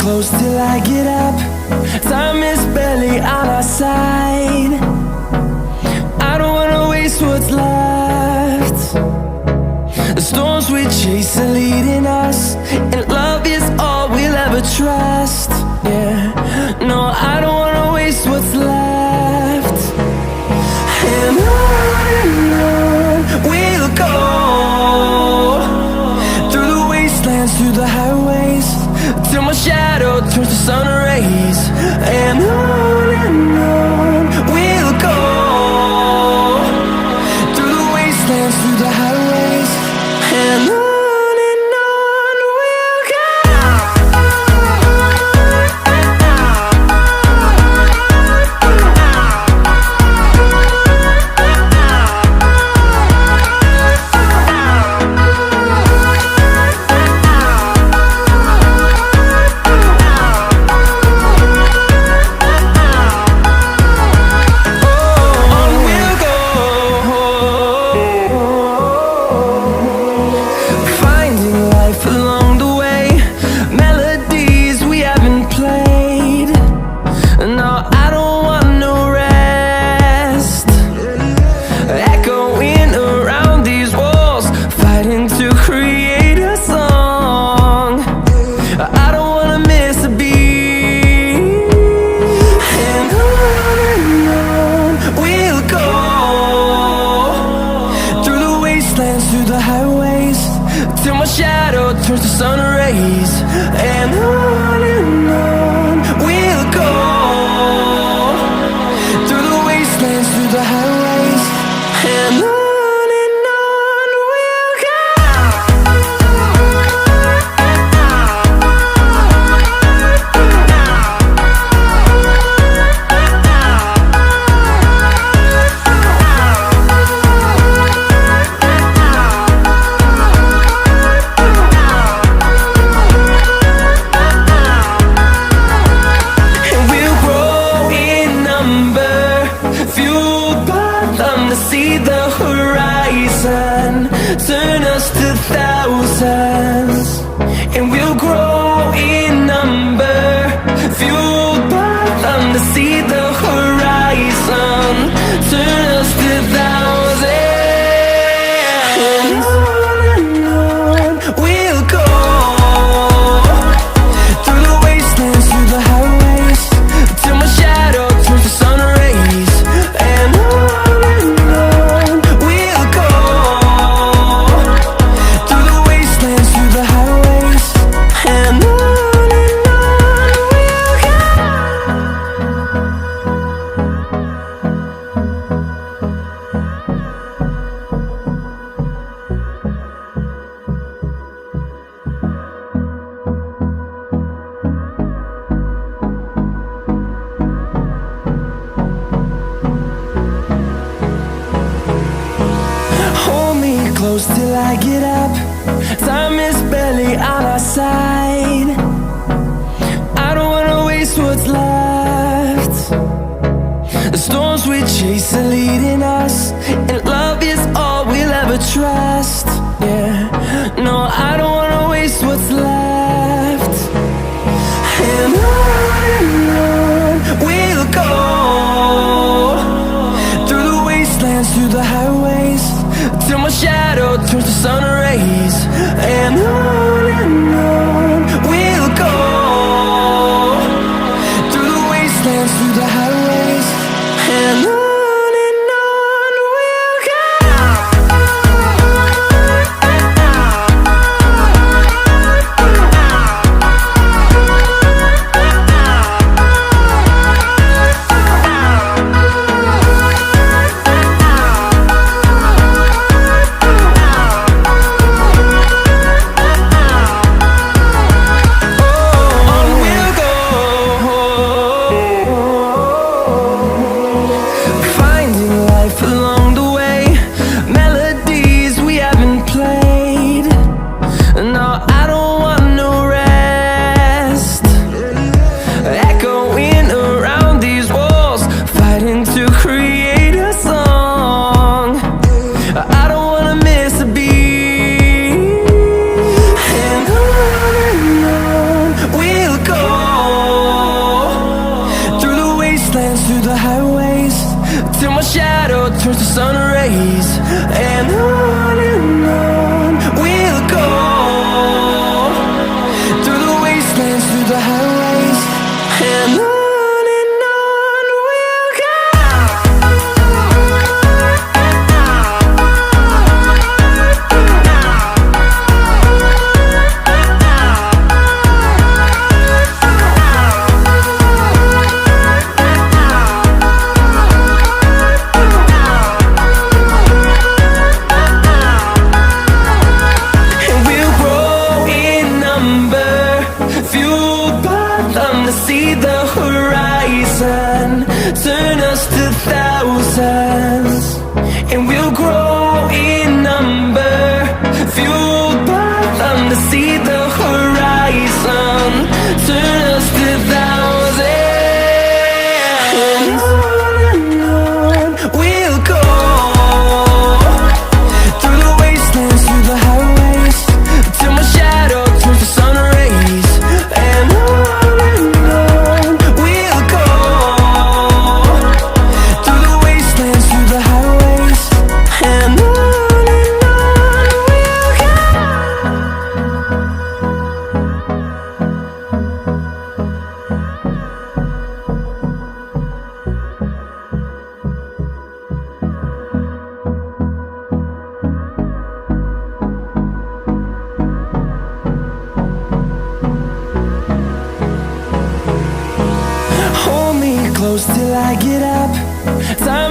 close till I get up. Time is barely on our side. I don't wanna waste what's left. The storms we chase are leading us, and love is all we'll ever trust. Yeah, no, I don't wanna waste what's left. And on we'll go, through the wastelands, through the highways, till my shadow turns to sun rays. And on we'll go, through the wastelands, through the highways, and on we'll go. Through the highways, till my shadow turns to sun rays. And on we'll go, through the wastelands, through the highways, and on we'll go. See the horizon, turn us to thousands, and we'll grow in number, fueled by them to see the horizon, turn us to thousands. And on we'll go, through the wastelands, through the highways, till my shadow turns to sun rays. And close till I get up. Time is barely on our side. I don't wanna waste what's left. The storms we chase are leading us, and love is all we'll ever trust. Yeah, no, I don't wanna waste what's left. And on we'll go, through the wastelands, through the highways, till my shadow turns to sun rays. And on we'll go, through the wastelands, through the highways, and on we'll go. through the highways, till my shadow turns to sun rays. And on we'll go, through the wastelands, through the highways. And on we'll go. See the horizon turn us to thousands, and we'll grow in number, fueled by them to see the horizon turn us to thousands. And on we'll go, through the wastelands, through the highways, till my shadow turns to sun rays. And close till I get up. Time